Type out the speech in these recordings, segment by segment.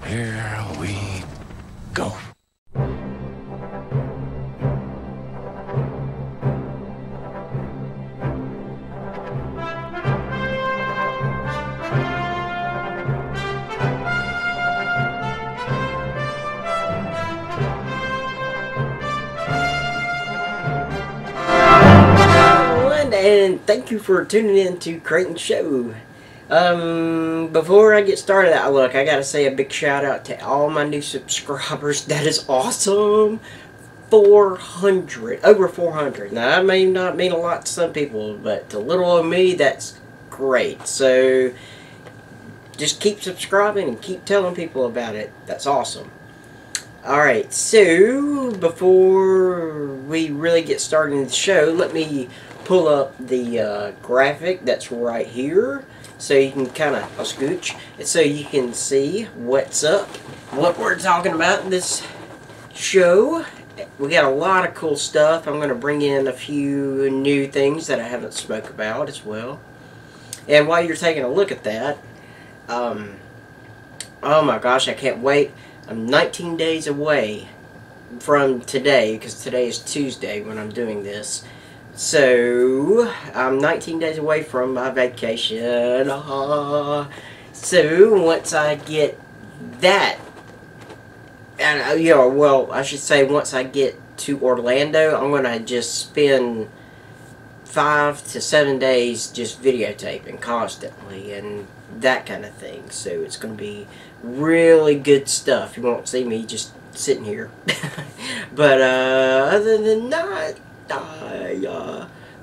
Here we go. And thank you for tuning in to Creightons Show. Before I get started, I gotta say a big shout out to all my new subscribers. That is awesome. 400, over 400. Now that may not mean a lot to some people, but to little old me, that's great. So just keep subscribing and keep telling people about it. That's awesome. Alright, so before we really get started in the show, let me pull up the graphic that's right here, so you can kind of, I'll scooch, so you can see what's up, what we're talking about in this show. We got a lot of cool stuff. I'm going to bring in a few new things that I haven't spoke about as well. And while you're taking a look at that, oh my gosh, I can't wait. I'm 19 days away from today, because today is Tuesday when I'm doing this. So, I'm 19 days away from my vacation. So, once I get that, and well, I should say once I get to Orlando, I'm going to just spend 5 to 7 days just videotaping constantly and that kind of thing. So, it's going to be really good stuff. You won't see me just sitting here. But, other than that,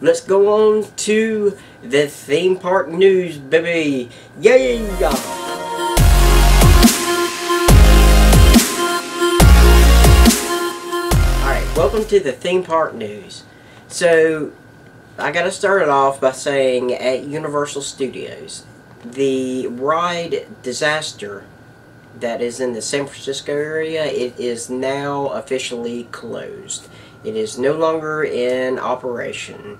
let's go on to the theme park news, baby. Yeah. Alright, welcome to the theme park news. So, I gotta start it off by saying at Universal Studios, the ride Disaster that is in the San Francisco area, it is now officially closed. It is no longer in operation,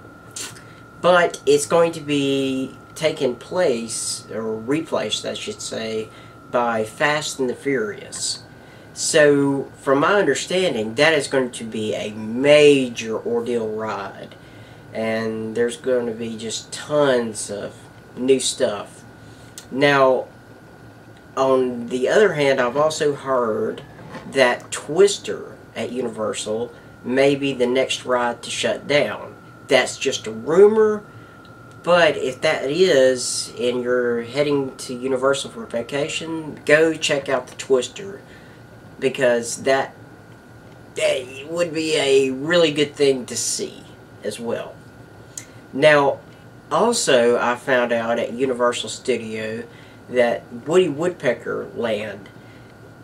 but it's going to be taken place, or replaced I should say, by Fast and the Furious. So, from my understanding, that is going to be a major ordeal ride, and there's going to be just tons of new stuff. Now, on the other hand, I've also heard that Twister at Universal may be the next ride to shut down. That's just a rumor, but if that is, and you're heading to Universal for vacation, go check out the Twister, because that would be a really good thing to see as well. Now, also I found out at Universal Studio that Woody Woodpecker Land,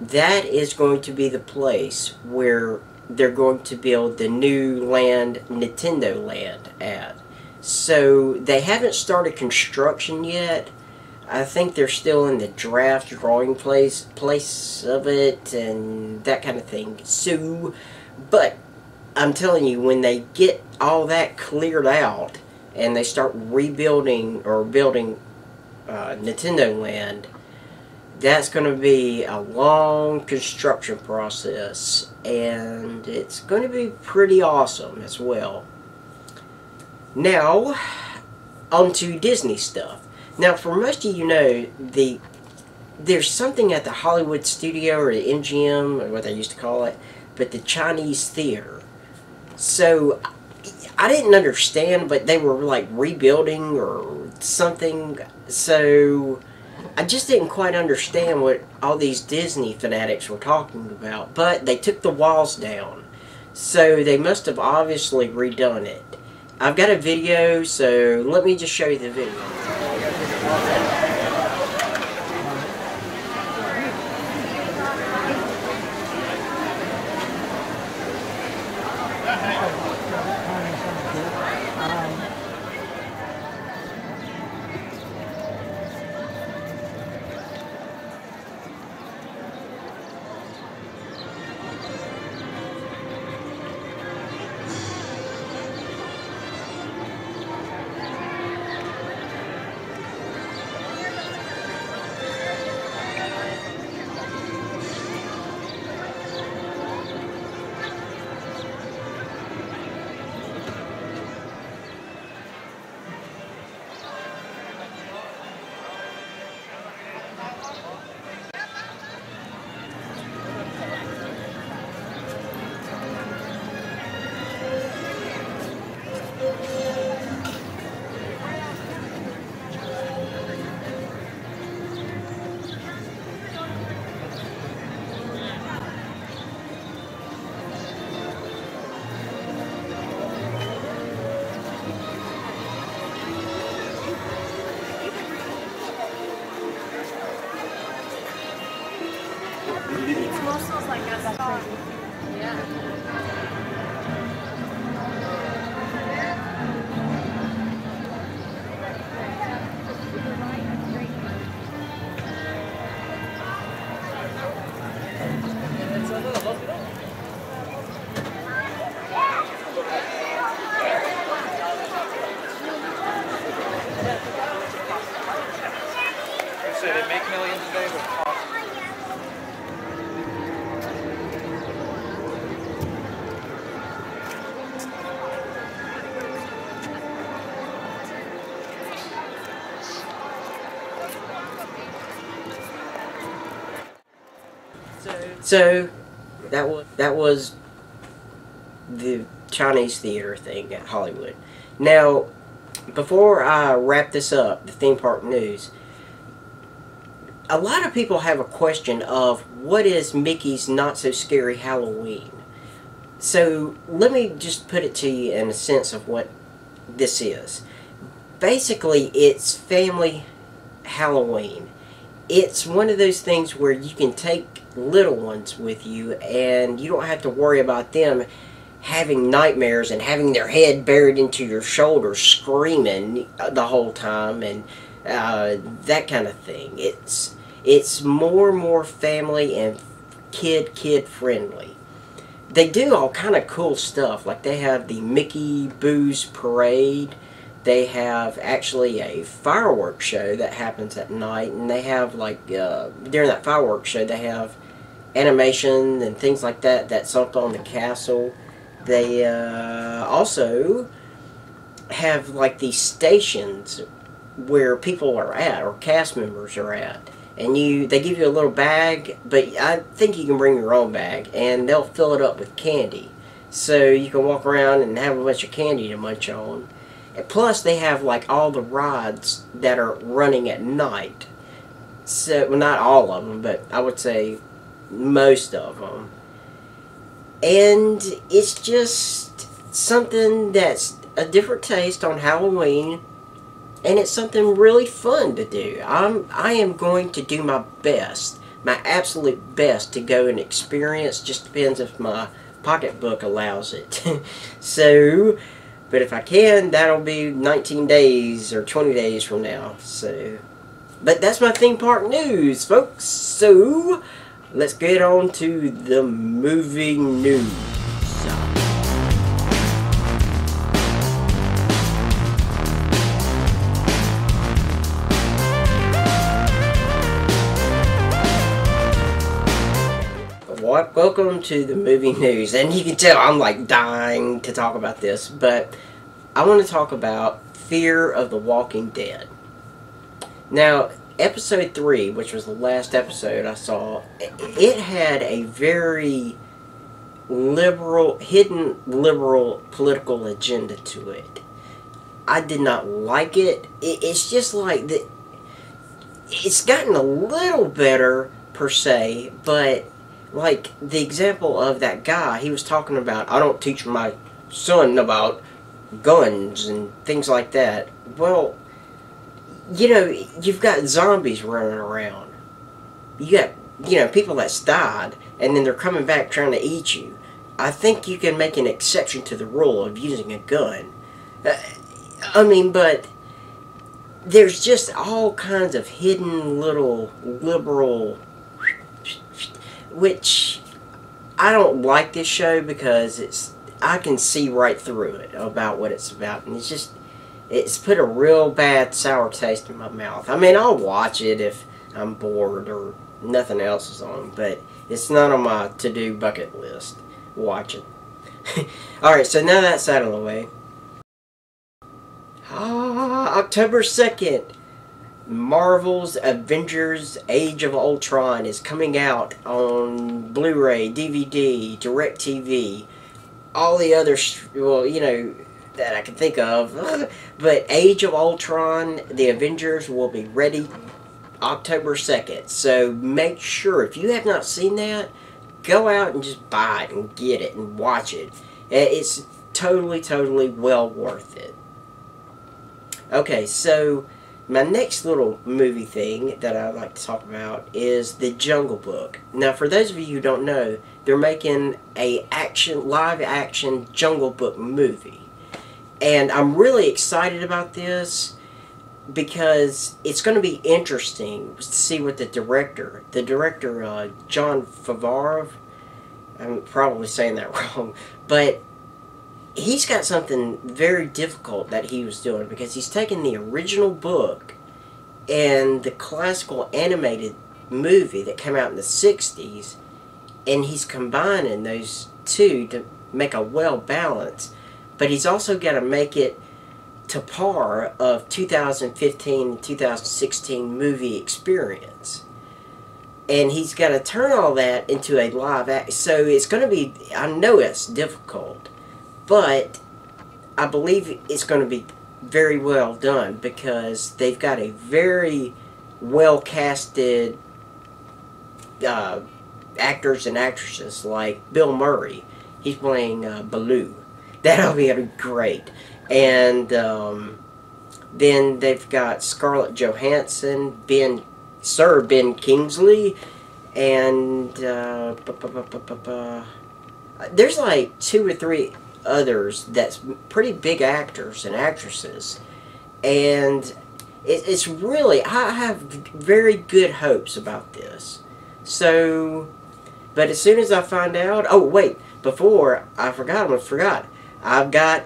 that is going to be the place where they're going to build the new land, Nintendo Land, at. So, they haven't started construction yet. I think they're still in the draft drawing place of it, and that kind of thing. So, but, I'm telling you, when they get all that cleared out, and they start rebuilding, or building Nintendo Land, that's going to be a long construction process, and it's going to be pretty awesome as well. Now, on to Disney stuff. Now, for most of you know, there's something at the Hollywood Studio, or the MGM, or what they used to call it, but the Chinese Theater. So, I didn't understand, but they were like rebuilding or something, so I just didn't quite understand what all these Disney fanatics were talking about. But they took the walls down, so they must have obviously redone it. I've got a video, so let me just show you the video. smells like a star. Yeah. So they make millions a day, but it costs. So that was the Chinese theater thing at Hollywood. Now, before I wrap this up, the theme park news, a lot of people have a question of what is Mickey's Not So Scary Halloween. So let me just put it to you in a sense of what this is. Basically, it's family Halloween. It's one of those things where you can take little ones with you and you don't have to worry about them having nightmares and having their head buried into your shoulder screaming the whole time and that kind of thing. It's more family and kid friendly. They do all kind of cool stuff, like they have the Mickey Boo's Parade. They have actually a fireworks show that happens at night, and they have like during that fireworks show they have animation and things like that that's up on the castle. They also have like these stations where people are at, or cast members are at, and they give you a little bag, but I think you can bring your own bag, and they'll fill it up with candy, so you can walk around and have a bunch of candy to munch on. And plus, they have like all the rides that are running at night. So, well, not all of them, but I would say most of them. And it's just something that's a different taste on Halloween, and it's something really fun to do. I am going to do my best, my absolute best, to go and experience. Just depends if my pocketbook allows it. So, but if I can, that'll be 19 days or 20 days from now. So, but that's my theme park news, folks. So, let's get on to the movie news. Welcome to the movie news, and you can tell I'm like dying to talk about this, but I want to talk about Fear of the Walking Dead. Now, episode 3, which was the last episode I saw, it had a very hidden liberal political agenda to it. I did not like it. It's just like that. It's gotten a little better per se, but like the example of that guy, he was talking about, I don't teach my son about guns and things like that. Well, you know, you've got zombies running around. You got, you know, people that's died, and then they're coming back trying to eat you. I think you can make an exception to the rule of using a gun. I mean, but there's just all kinds of hidden little liberal, which I don't like this show because I can see right through it about what it's about, and it's put a real bad sour taste in my mouth. I mean, I'll watch it if I'm bored or nothing else is on, but it's not on my to-do bucket list. Watch it. Alright, so now that's out of the way. October 2nd, Marvel's Avengers Age of Ultron is coming out on Blu-ray, DVD, DirecTV, all the other, well, you know, that I can think of. But Age of Ultron, the Avengers, will be ready October 2nd. So make sure, if you have not seen that, go out and just buy it and get it and watch it. It's totally well worth it. Okay, so my next little movie thing that I'd like to talk about is The Jungle Book. Now, for those of you who don't know, they're making a live action Jungle Book movie. And I'm really excited about this because it's going to be interesting to see what the director, John Favreau, I'm probably saying that wrong, but he's got something very difficult that he was doing, because he's taken the original book and the classical animated movie that came out in the 60s, and he's combining those two to make a well balance, but he's also got to make it to par of 2015 and 2016 movie experience. And he's got to turn all that into a live act. So it's going to be, I know it's difficult, but I believe it's going to be very well done, because they've got a very well casted actors and actresses, like Bill Murray. He's playing Baloo. That'll be great. And then they've got Scarlett Johansson, Sir Ben Kingsley, and there's like 2 or 3 others that's pretty big actors and actresses, and it's really, I have very good hopes about this. So, but as soon as I find out, oh wait, before I forgot, I've got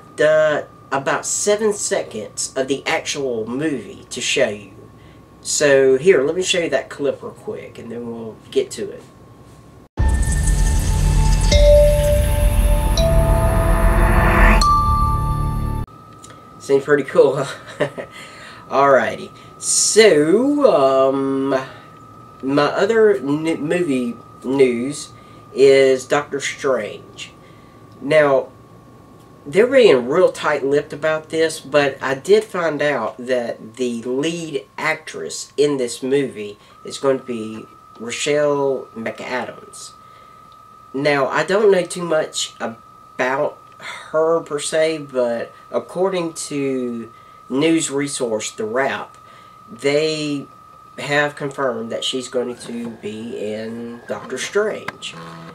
about 7 seconds of the actual movie to show you. So here, let me show you that clip real quick, and then we'll get to it. Seems pretty cool, huh? Alrighty. So, my other movie news is Doctor Strange. Now, they're being real tight-lipped about this, but I did find out that the lead actress in this movie is going to be Rachel McAdams. Now, I don't know too much about her per se, but according to news resource The Wrap, they have confirmed that she's going to be in Doctor Strange.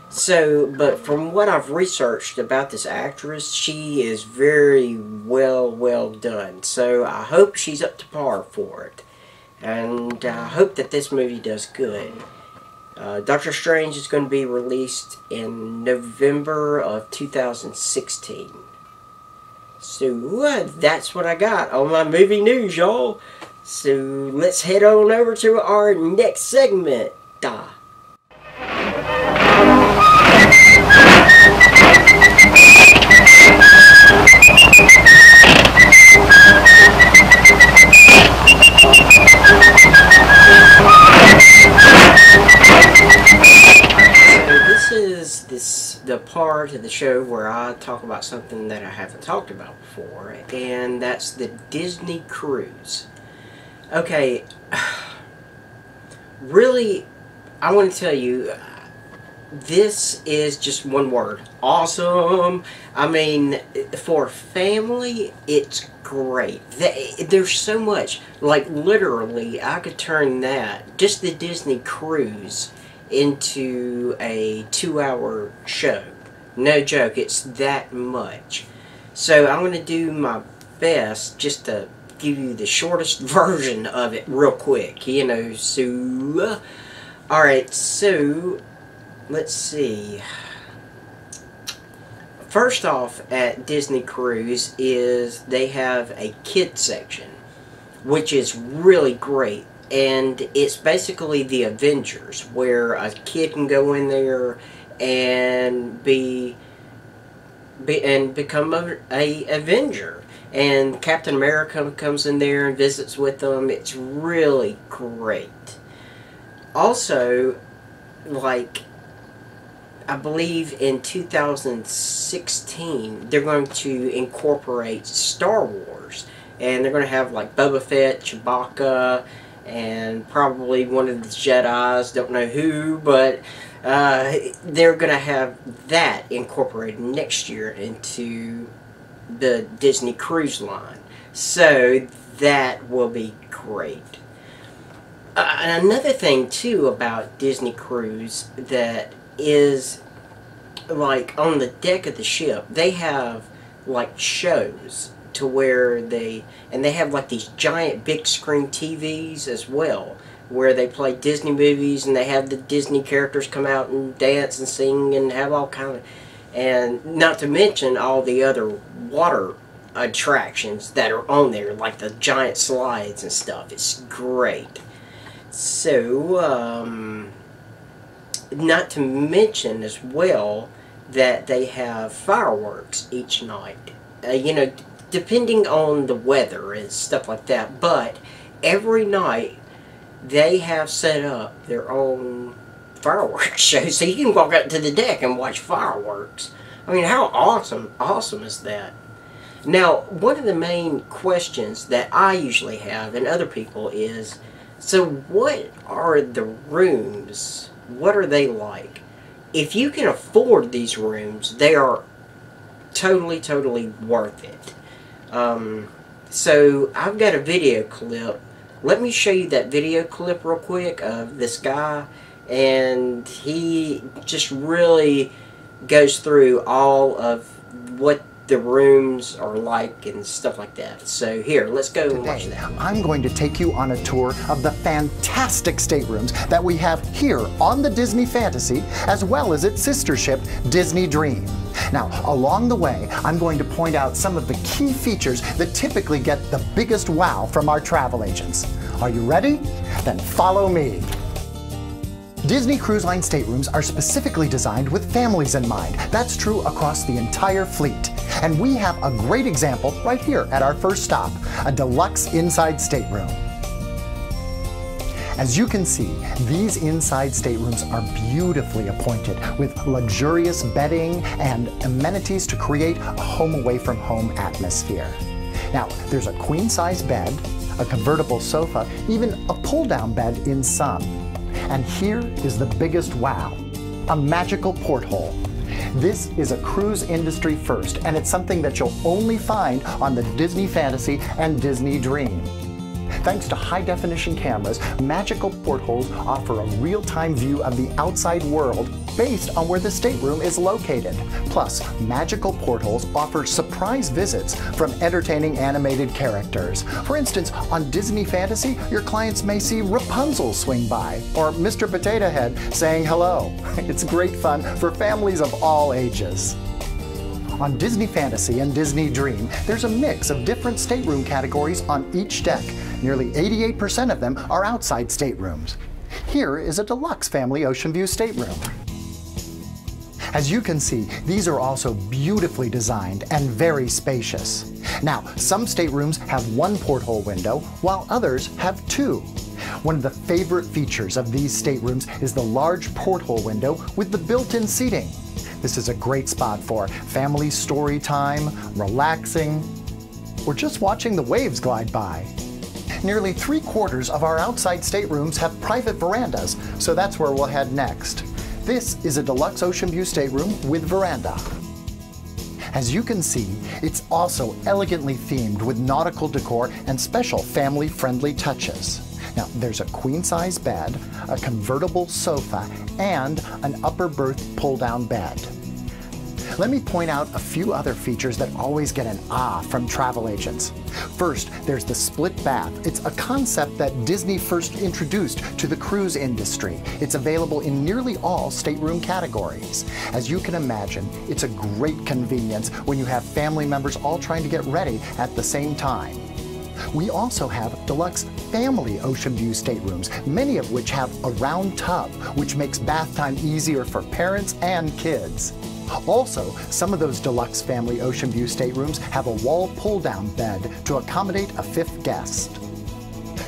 So, but from what I've researched about this actress, she is very well done. So I hope she's up to par for it, and I hope that this movie does good. Doctor Strange is going to be released in November of 2016. So that's what I got on my movie news, y'all. So let's head on over to our next segment. The part of the show where I talk about something that I haven't talked about before, and that's the Disney cruise. Okay, really, I want to tell you, this is just one word: awesome. I mean, for family, it's great. There's so much, like literally, I could turn that, just the Disney cruise, into a 2-hour show. No joke, it's that much. So I'm going to do my best just to give you the shortest version of it real quick, you know. So alright, so let's see. First off, at Disney Cruise is they have a kids section, which is really great. And it's basically the Avengers, where a kid can go in there and become a Avenger. And Captain America comes in there and visits with them. It's really great. Also, like, I believe in 2016, they're going to incorporate Star Wars. And they're going to have, like, Boba Fett, Chewbacca, and probably one of the Jedis, don't know who, but they're going to have that incorporated next year into the Disney Cruise Line. So that will be great. And another thing too about Disney Cruise that is, like, on the deck of the ship, they have like shows to where they have like these giant big screen TVs as well, where they play Disney movies and they have the Disney characters come out and dance and sing and have all kind of, and not to mention all the other water attractions that are on there, like the giant slides and stuff. It's great. So, not to mention as well that they have fireworks each night. You know, depending on the weather and stuff like that. But every night they have set up their own fireworks show, so you can walk out to the deck and watch fireworks. I mean, how awesome is that? Now, one of the main questions that I usually have, and other people, is, so what are the rooms? What are they like? If you can afford these rooms, they are totally worth it. So I've got a video clip. Let me show you that video clip real quick of this guy, and he just really goes through all of what the rooms are like and stuff like that. So here, let's go and watch that. I'm going to take you on a tour of the fantastic staterooms that we have here on the Disney Fantasy, as well as its sister ship, Disney Dream. Now, along the way, I'm going to point out some of the key features that typically get the biggest wow from our travel agents. Are you ready? Then follow me. Disney Cruise Line staterooms are specifically designed with families in mind. That's true across the entire fleet. And we have a great example right here at our first stop, a deluxe inside stateroom. As you can see, these inside staterooms are beautifully appointed with luxurious bedding and amenities to create a home away from home atmosphere. Now, there's a queen-size bed, a convertible sofa, even a pull-down bed in some. And here is the biggest wow, a magical porthole. This is a cruise industry first, and it's something that you'll only find on the Disney Fantasy and Disney Dream. Thanks to high-definition cameras, magical portholes offer a real-time view of the outside world based on where the stateroom is located. Plus, magical portholes offer surprise visits from entertaining animated characters. For instance, on Disney Fantasy, your clients may see Rapunzel swing by, or Mr. Potato Head saying hello. It's great fun for families of all ages. On Disney Fantasy and Disney Dream, there's a mix of different stateroom categories on each deck. Nearly 88% of them are outside staterooms. Here is a deluxe family ocean view stateroom. As you can see, these are also beautifully designed and very spacious. Now, some staterooms have one porthole window, while others have two. One of the favorite features of these staterooms is the large porthole window with the built-in seating. This is a great spot for family story time, relaxing, or just watching the waves glide by. Nearly 3/4 of our outside staterooms have private verandas, so that's where we'll head next. This is a deluxe ocean view stateroom with veranda. As you can see, it's also elegantly themed with nautical decor and special family-friendly touches. Now, there's a queen-size bed, a convertible sofa, and an upper berth pull-down bed. Let me point out a few other features that always get an ah from travel agents. First, there's the split bath. It's a concept that Disney first introduced to the cruise industry. It's available in nearly all stateroom categories. As you can imagine, it's a great convenience when you have family members all trying to get ready at the same time. We also have deluxe family ocean view staterooms, many of which have a round tub, which makes bath time easier for parents and kids. Also, some of those deluxe family ocean view staterooms have a wall pull-down bed to accommodate a 5th guest.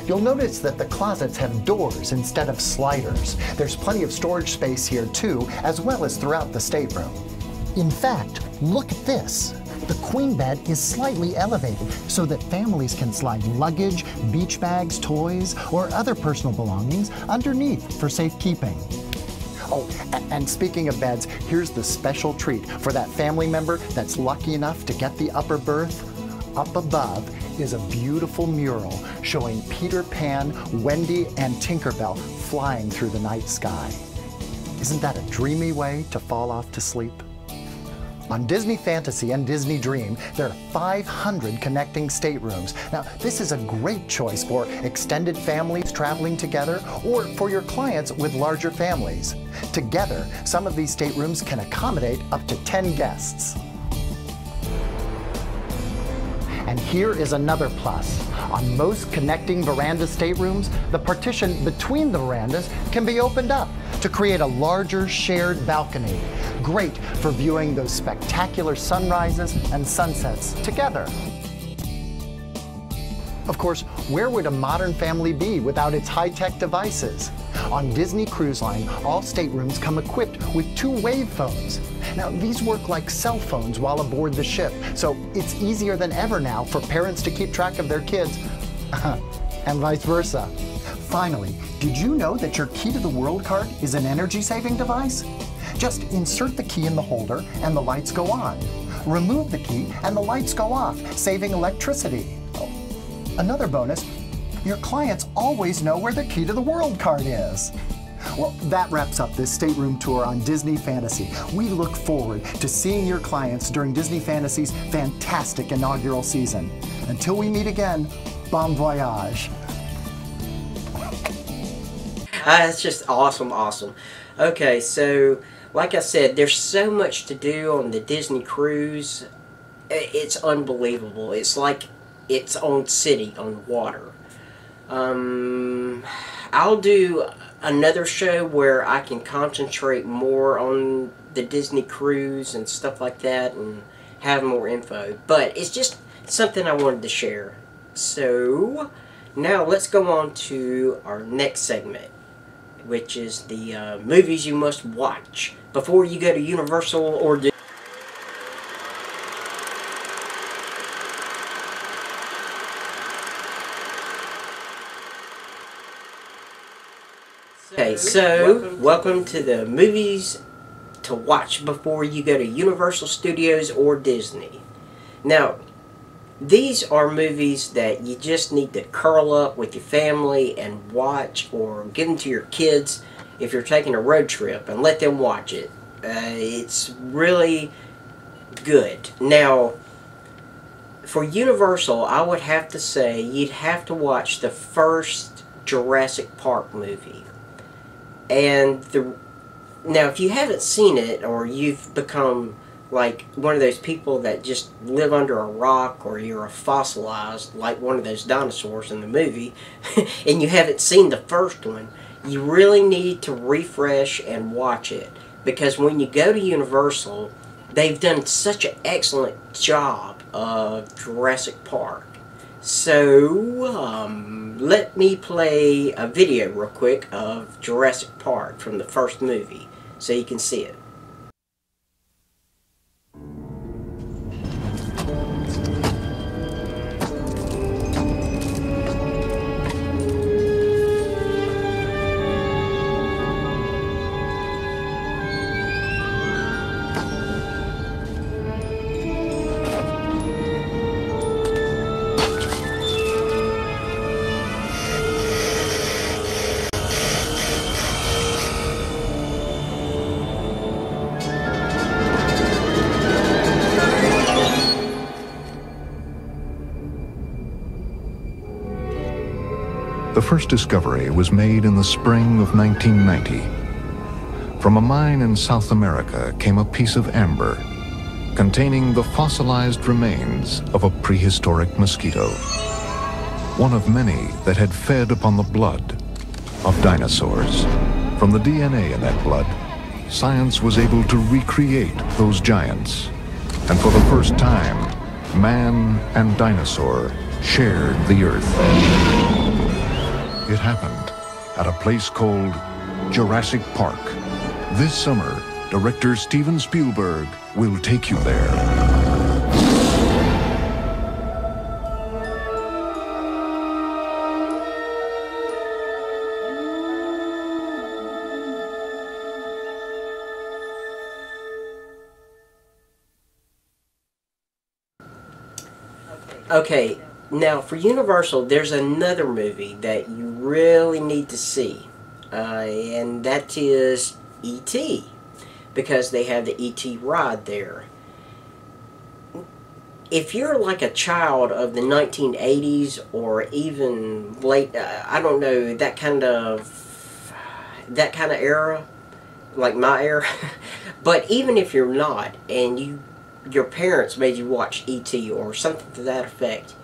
You'll notice that the closets have doors instead of sliders. There's plenty of storage space here too, as well as throughout the stateroom. In fact, look at this. The queen bed is slightly elevated so that families can slide luggage, beach bags, toys, or other personal belongings underneath for safekeeping. Oh, and speaking of beds, here's the special treat for that family member that's lucky enough to get the upper berth. Up above is a beautiful mural showing Peter Pan, Wendy, and Tinkerbell flying through the night sky. Isn't that a dreamy way to fall off to sleep? On Disney Fantasy and Disney Dream, there are 500 connecting staterooms. Now, this is a great choice for extended families traveling together or for your clients with larger families. Together, some of these staterooms can accommodate up to 10 guests. And here is another plus. On most connecting veranda staterooms, the partition between the verandas can be opened up to create a larger shared balcony. Great for viewing those spectacular sunrises and sunsets together. Of course, where would a modern family be without its high-tech devices? On Disney Cruise Line, all staterooms come equipped with 2 wave phones. Now, these work like cell phones while aboard the ship, so it's easier than ever now for parents to keep track of their kids, and vice versa. Finally, did you know that your Key to the World card is an energy-saving device? Just insert the key in the holder and the lights go on. Remove the key and the lights go off, saving electricity. Another bonus, your clients always know where the Key to the World card is. Well, that wraps up this stateroom tour on Disney Fantasy. We look forward to seeing your clients during Disney Fantasy's fantastic inaugural season. Until we meet again, bon voyage. That's just awesome, awesome. Okay, so like I said, there's so much to do on the Disney cruise. It's unbelievable. It's like its own city on water. I'll do another show where I can concentrate more on the Disney cruise and stuff like that and have more info. But it's just something I wanted to share. So now let's go on to our next segment, which is the movies you must watch before you go to Universal or Disney. Okay, so welcome to the movies to watch before you go to Universal Studios or Disney. Now, these are movies that you just need to curl up with your family and watch, or give them to your kids if you're taking a road trip and let them watch it. It's really good. Now, for Universal, I would have to say you'd have to watch the first Jurassic Park movie. And now, if you haven't seen it, or you've become like one of those people that just live under a rock, or you're a fossilized like one of those dinosaurs in the movie, and you haven't seen the first one, you really need to refresh and watch it. Because when you go to Universal, they've done such an excellent job of Jurassic Park. So, let me play a video real quick of Jurassic Park from the first movie, so you can see it. The first discovery was made in the spring of 1990. From a mine in South America came a piece of amber containing the fossilized remains of a prehistoric mosquito, one of many that had fed upon the blood of dinosaurs. From the DNA in that blood, science was able to recreate those giants. And for the first time, man and dinosaur shared the earth. It happened at a place called Jurassic Park. This summer, director Steven Spielberg will take you there. Okay, Now, for Universal, there's another movie that you really need to see, and that is E.T., because they have the E.T. ride there. If you're like a child of the 1980s or even late, I don't know, that kind of era, like my era, but even if you're not, and your parents made you watch E.T. or something to that effect,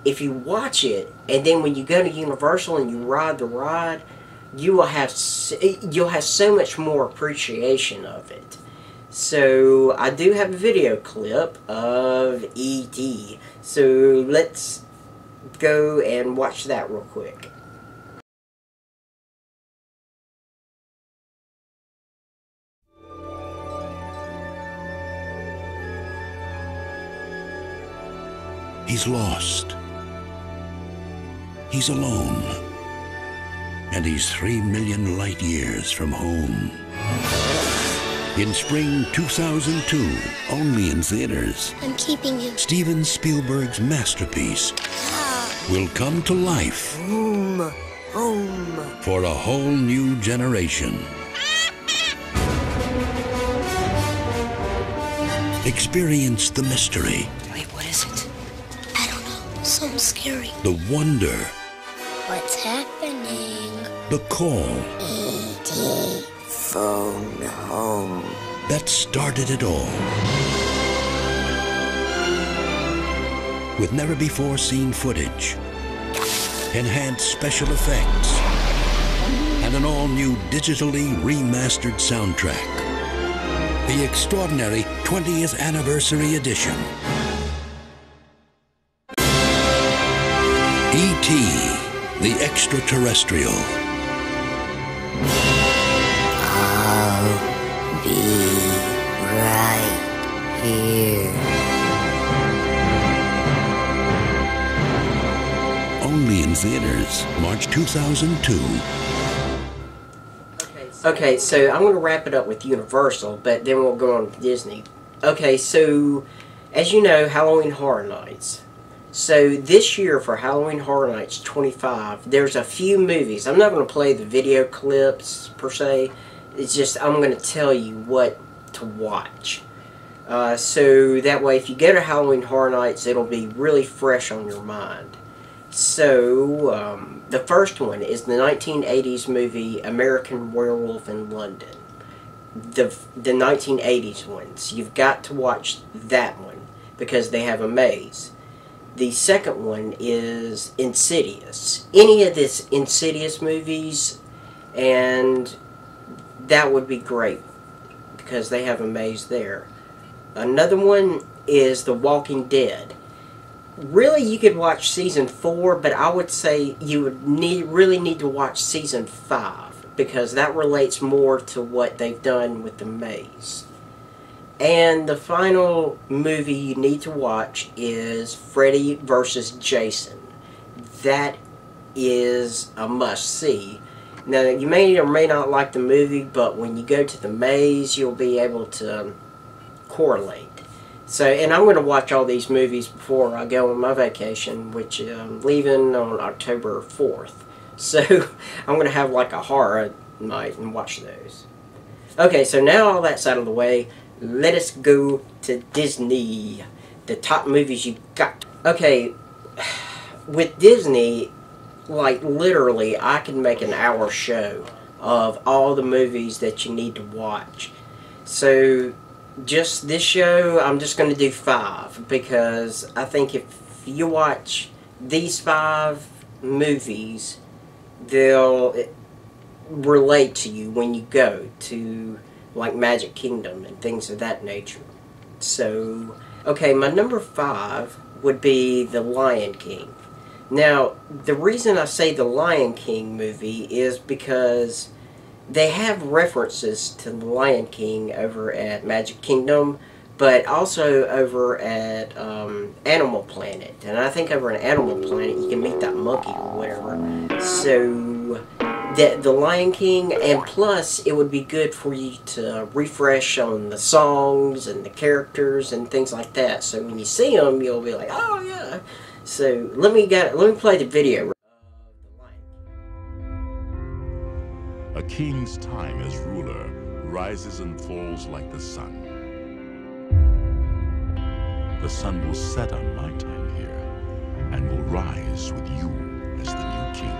if you watch it, and then when you go to Universal and you ride the ride, you'll have so much more appreciation of it. So I do have a video clip of E.T. So let's go and watch that real quick. He's lost. He's alone. And he's 3 million light years from home. In spring 2002, only in theaters, I'm keeping him. Steven Spielberg's masterpiece will come to life Home. for a whole new generation. Experience the mystery, Wait, what is it? I don't know. Something scary. the wonder, What's happening? the call E.T. Phone home. that started it all. With never-before-seen footage, enhanced special effects, and an all-new digitally remastered soundtrack. The extraordinary 20th Anniversary Edition. E.T., the Extraterrestrial. I'll be right here. Only in theaters, March 2002. Okay, so I'm going to wrap it up with Universal, but then we'll go on to Disney. Okay, so as you know, Halloween Horror Nights. So this year for Halloween Horror Nights 25, there's a few movies. I'm not going to play the video clips per se. It's just I'm going to tell you what to watch. So that way if you go to Halloween Horror Nights, it'll be really fresh on your mind. So, the first one is the 1980s movie American Werewolf in London. The 1980s ones. You've got to watch that one because they have a maze. The second one is Insidious. Any of this Insidious movies, and that would be great because they have a maze there. Another one is The Walking Dead. Really, you could watch Season 4, but I would say you would really need to watch Season 5 because that relates more to what they've done with the maze. And the final movie you need to watch is Freddy vs. Jason. That is a must-see. Now, you may or may not like the movie, but when you go to the maze, you'll be able to correlate. So, and I'm going to watch all these movies before I go on my vacation, which I'm leaving on October 4th. So, I'm going to have like a horror night and watch those. Okay, so now all that's out of the way, let us go to Disney. The top movies you got. Okay, with Disney, like literally, I can make an hour show of all the movies that you need to watch. So, just this show, I'm just going to do 5 because I think if you watch these 5 movies, they'll relate to you when you go to like Magic Kingdom and things of that nature. So, okay, my number 5 would be The Lion King. Now, the reason I say The Lion King movie is because they have references to The Lion King over at Magic Kingdom, but also over at Animal Planet. And I think over at Animal Planet you can meet that monkey or whatever. So, the Lion King, and plus it would be good for you to refresh on the songs and the characters and things like that. So when you see them, you'll be like, oh yeah. So let me play the video. A king's time as ruler rises and falls like the sun. The sun will set on my time here and will rise with you as the new king.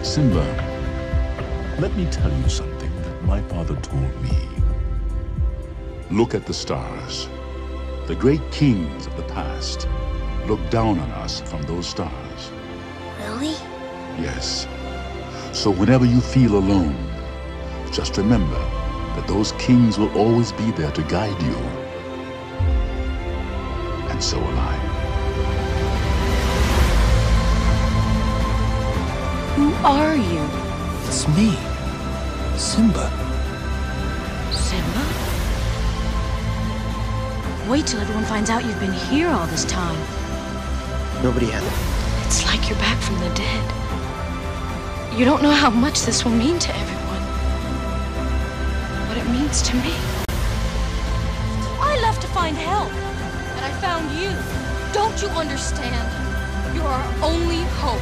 Simba, let me tell you something that my father told me. Look at the stars. The great kings of the past look down on us from those stars. Really? Yes. So whenever you feel alone, just remember that those kings will always be there to guide you. And so will I. Who are you? It's me, Simba. Simba? Wait till everyone finds out you've been here all this time. Nobody had it. It's like you're back from the dead. You don't know how much this will mean to everyone. What it means to me. I left to find help, and I found you. Don't you understand? You're our only hope.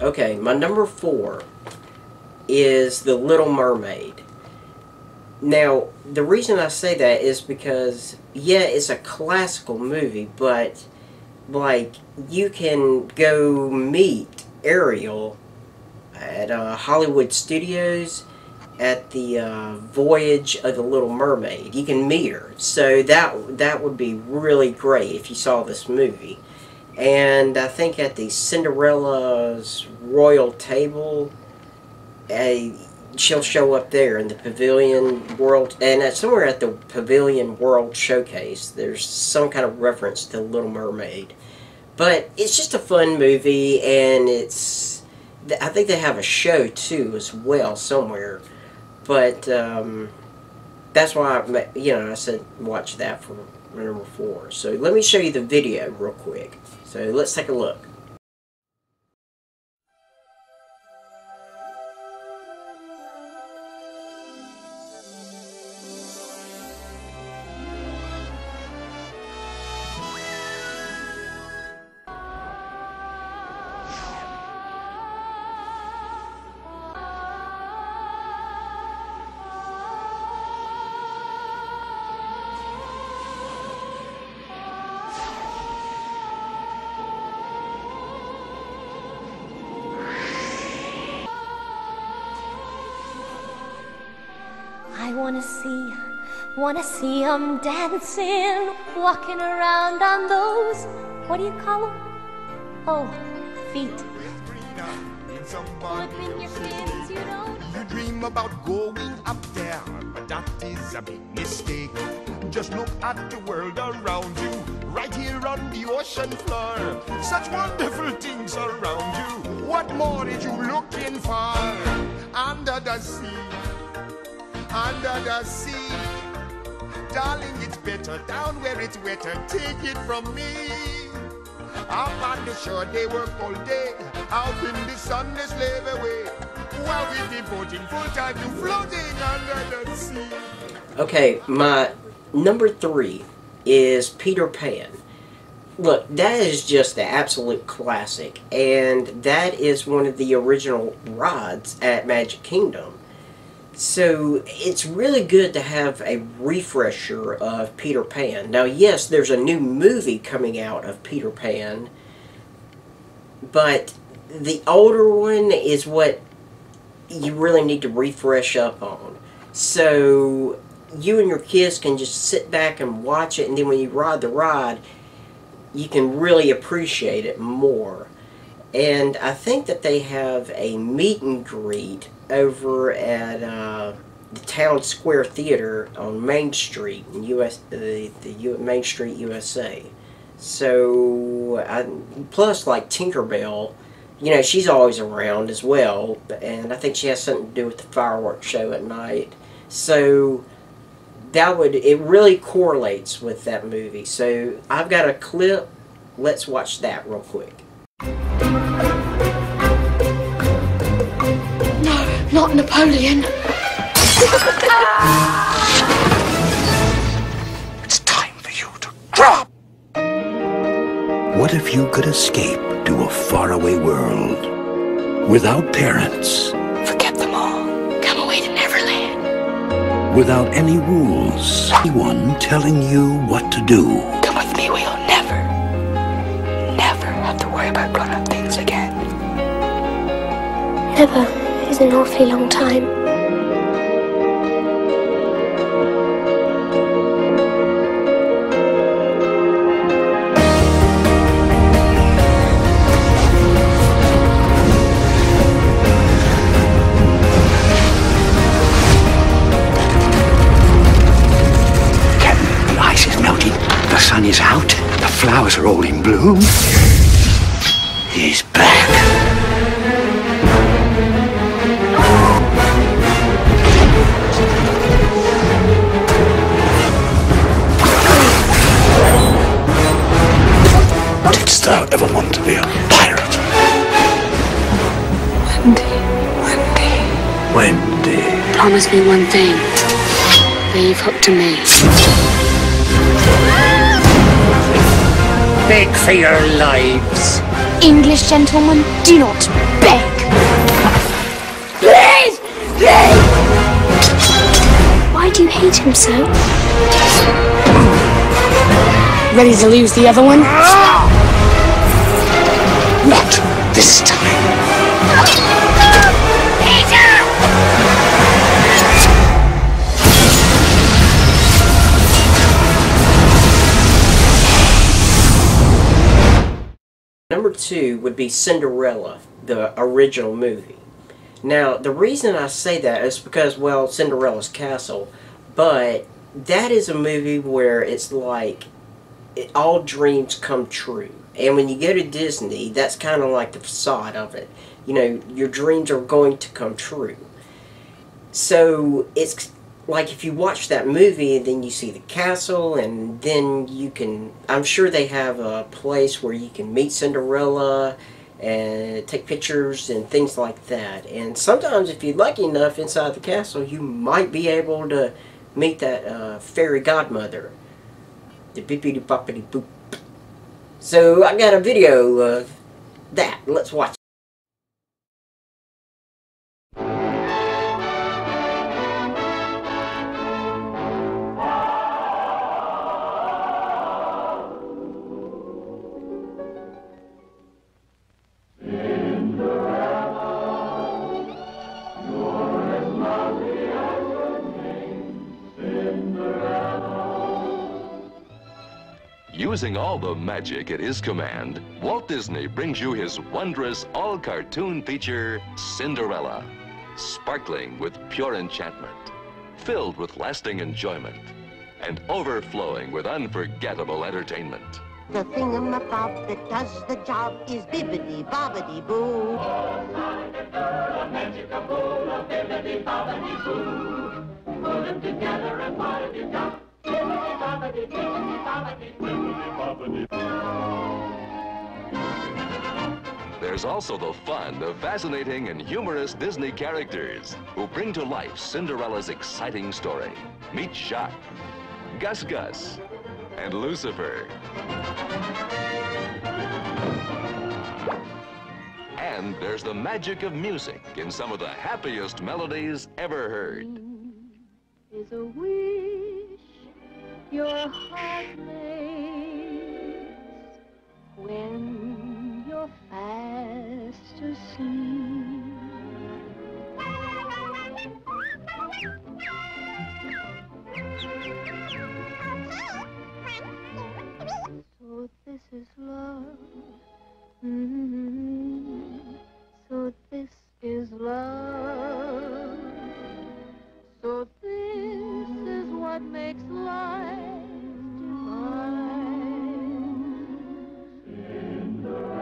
Okay, my number 4 is The Little Mermaid. Now, the reason I say that is because, yeah, it's a classical movie, but, like, you can go meet Ariel at Hollywood Studios at the Voyage of the Little Mermaid. You can meet her. So that would be really great if you saw this movie. And I think at the Cinderella's Royal Table, she'll show up there in the Pavilion World, and somewhere at the Pavilion World Showcase, there's some kind of reference to Little Mermaid. But it's just a fun movie, and I think they have a show too as well somewhere. But that's why I said watch that for number 4. So let me show you the video real quick. So let's take a look. I wanna see 'em dancing, walking around on those, what do you call them? Oh, feet. Flipping your fins, you know. You dream about going up there, but that is a big mistake. Just look at the world around you, right here on the ocean floor. Such wonderful things around you. What more are you looking for? Under the sea. Under the sea, darling, it's better down where it's wetter. Take it from me. Up on the shore, they work all day. Out in the sun, they slave away. While we're devoting full time to floating under the sea. Okay, my number 3 is Peter Pan. Look, that is just the absolute classic, and that is one of the original rides at Magic Kingdom. So it's really good to have a refresher of Peter Pan. Now, yes, there's a new movie coming out of Peter Pan, but the older one is what you really need to refresh up on. So you and your kids can just sit back and watch it, and then when you ride the ride, you can really appreciate it more. And I think that they have a meet and greet over at the Town Square Theater on Main Street in Main Street, USA. So, plus like Tinkerbell, you know, she's always around as well, and I think she has something to do with the fireworks show at night. So it really correlates with that movie. So I've got a clip. Let's watch that real quick. No, not Napoleon. It's time for you to drop. What if you could escape to a faraway world without parents? Forget them all. Come away to Neverland. Without any rules, anyone telling you what to do. Come with me, we'll never have to worry about grown-up things again. Never is an awfully long time. The ice is melting, the sun is out, the flowers are all in bloom. He's back. Didst thou ever want to be a pirate? Wendy. Promise me one thing. Leave hook to me. Beg for your lives. English gentlemen, do not beg. Please! Please! Why do you hate him so? Ready to lose the other one? Not this time. Number 2 would be Cinderella, the original movie. Now, the reason I say that is because, well, Cinderella's castle, but that is a movie where it's like all dreams come true. And when you go to Disney, that's kind of like the facade of it. You know, your dreams are going to come true. So it's like if you watch that movie and then you see the castle, and then you can, I'm sure they have a place where you can meet Cinderella and take pictures and things like that. And sometimes if you're lucky enough inside the castle, you might be able to meet that fairy godmother. The bippity boppity boop. So I got a video of that. Let's watch it. Using all the magic at his command, Walt Disney brings you his wondrous all-cartoon feature, Cinderella. Sparkling with pure enchantment, filled with lasting enjoyment, and overflowing with unforgettable entertainment. The thingamabob that does the job is bibbidi-bobbidi-boo. A magic-a-boo, a bibbidi-bobbidi-boo. Put them together and what have you got? Bibbidi-bobbidi, bibbidi-bobbidi, bibbidi-bobbidi. There's also the fun of fascinating and humorous Disney characters who bring to life Cinderella's exciting story. Meet Jacques, Gus Gus, and Lucifer. And And there's the magic of music in some of the happiest melodies ever heard. Is a wish your heart makes when you're fast asleep. So this is love. So this is love. So this is what makes life divine. Cinderella,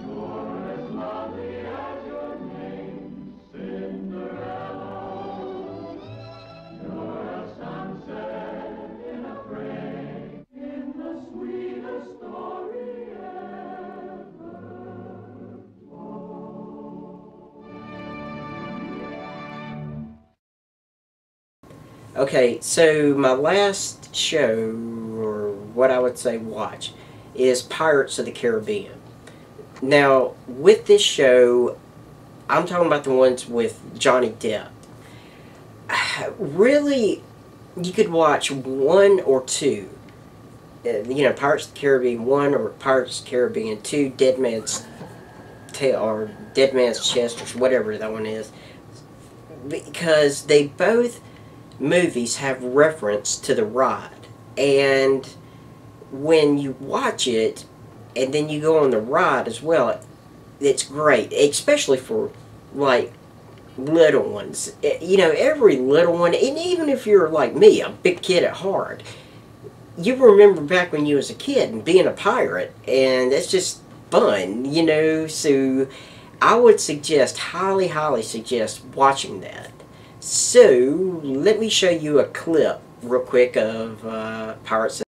you're as lovely as your name. Cinderella, you're a sunset in a frame, in the sweetest story ever told. Okay, so my last show, or what I would say watch, is Pirates of the Caribbean. Now, with this show, I'm talking about the ones with Johnny Depp. Really, you could watch one or two. You know, Pirates of the Caribbean 1 or Pirates of the Caribbean 2, Dead Man's Tale, or Dead Man's Chest, or whatever that one is. Because they both movies have reference to the ride, and when you watch it and then you go on the ride as well, it's great, especially for like little ones. You know, every little one, and even if you're like me, a big kid at heart, you remember back when you was a kid and being a pirate, and that's just fun, you know. So I would suggest, highly suggest watching that. So, let me show you a clip real quick of Pirates of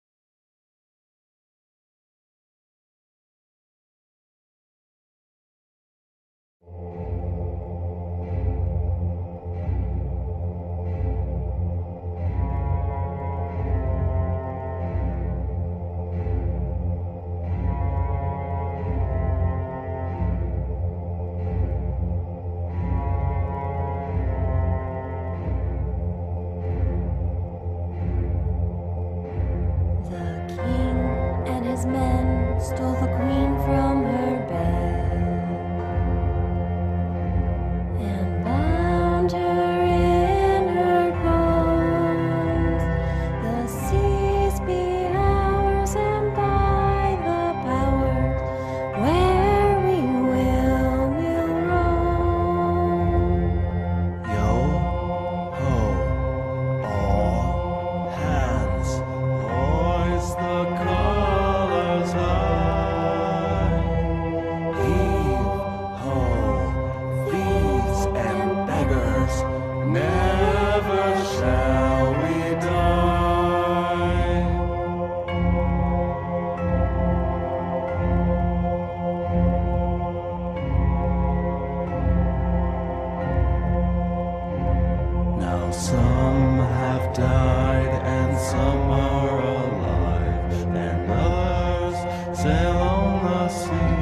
his men stole the queen from her bed and bound her in her bonds. The seas be ours, and by the powers where we will, we'll roam. Yo ho, all hands, hoist the colors high. Heave ho, thieves and beggars, never shall we die. Now some have died and some are alive, and others sail on the sea.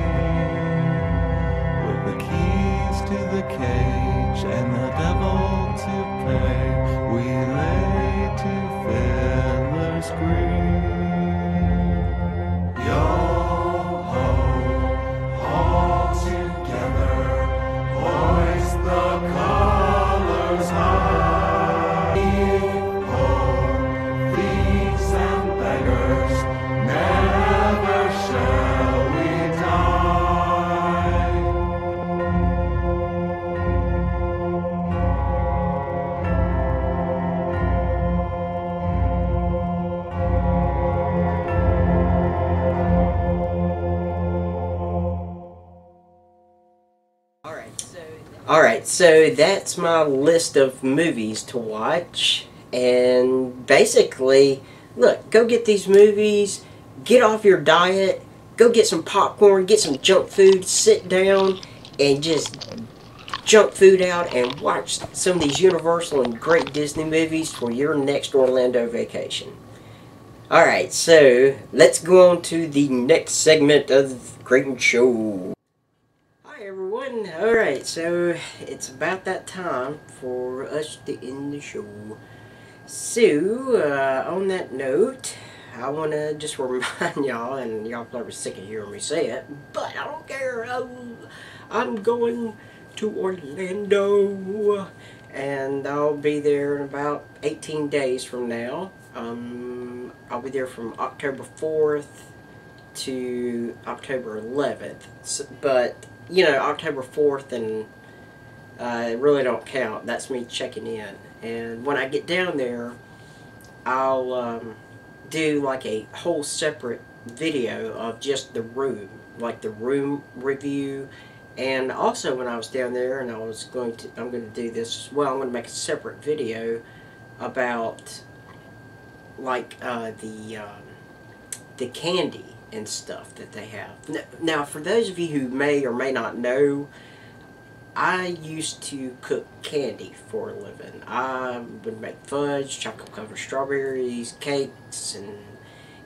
With the keys to the cage and the devil to pay, we lay to fiddler's green. Yo ho, all together, hoist the colors high. Heave ho, thieves and beggars, never shall we die. Alright, so that's my list of movies to watch, and basically, look, go get these movies, get off your diet, go get some popcorn, get some junk food, sit down, and just junk food out and watch some of these Universal and great Disney movies for your next Orlando vacation. Alright, so let's go on to the next segment of the Creightons Show. Hi everyone. Alright, so it's about that time for us to end the show. So, on that note, I want to just remind y'all, and y'all probably sick of hearing me say it, but I don't care. I'm going to Orlando, and I'll be there in about 18 days from now. I'll be there from October 4th to October 11th. So, but, you know, October 4th and really don't count. That's me checking in. And when I get down there, I'll do like a whole separate video of just the room, like the room review. And also when I was down there, and I'm going to do this as well, I'm going to make a separate video about like the candy and stuff that they have. Now, for those of you who may or may not know, I used to cook candy for a living. I would make fudge, chocolate covered strawberries, cakes, and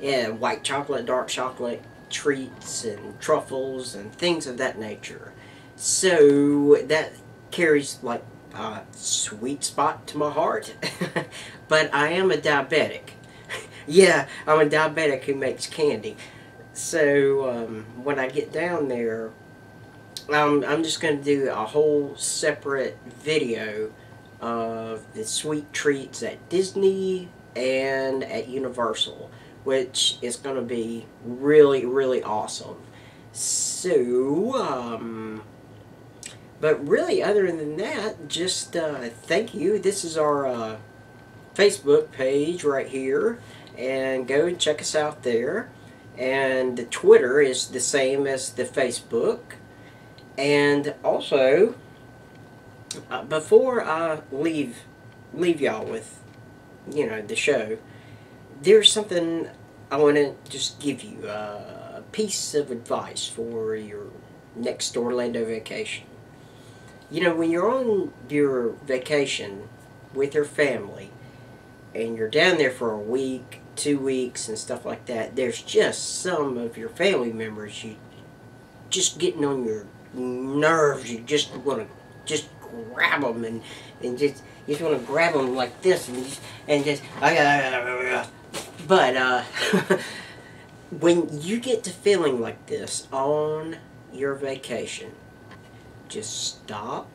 yeah, white chocolate, dark chocolate treats, and truffles, and things of that nature. So that carries like a sweet spot to my heart. But I am a diabetic. Yeah, I'm a diabetic who makes candy. So when I get down there, I'm just going to do a whole separate video of the sweet treats at Disney and at Universal, which is going to be really, really awesome. So, but really, other than that, just thank you. This is our Facebook page right here, and go and check us out there. And the Twitter is the same as the Facebook. And also, before I leave y'all with, you know, the show, there's something I want to just give you, a piece of advice for your next Orlando vacation. You know, when you're on your vacation with your family, and you're down there for a week, 2 weeks, and stuff like that, there's just some of your family members you just getting on your nerves. You just want to just grab them and just you just want to grab them like this and just but when you get to feeling like this on your vacation, just stop,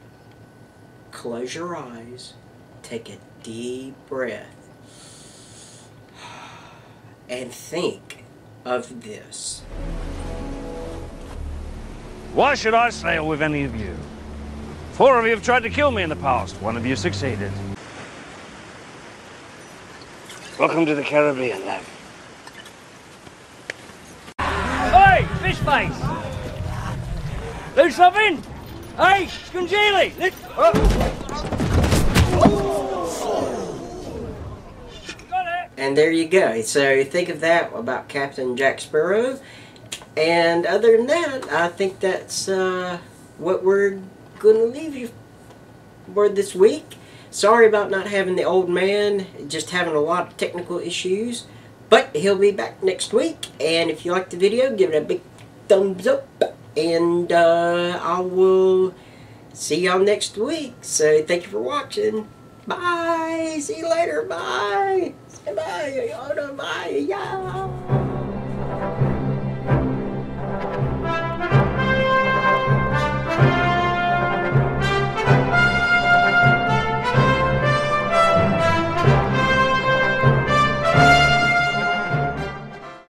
close your eyes, take a deep breath, and think of this. Why should I sail with any of you? 4 of you have tried to kill me in the past. 1 of you succeeded. Welcome to the Caribbean, then. Hey, fish face! Do something! Hey, Scungili! And there you go. So think of that about Captain Jack Sparrow. And other than that, I think that's what we're going to leave you for this week. Sorry about not having the old man, just having a lot of technical issues. But he'll be back next week. And if you liked the video, give it a big thumbs up. And I will see y'all next week. So thank you for watching. Bye. See you later. Bye. Say bye. Bye. Yeah.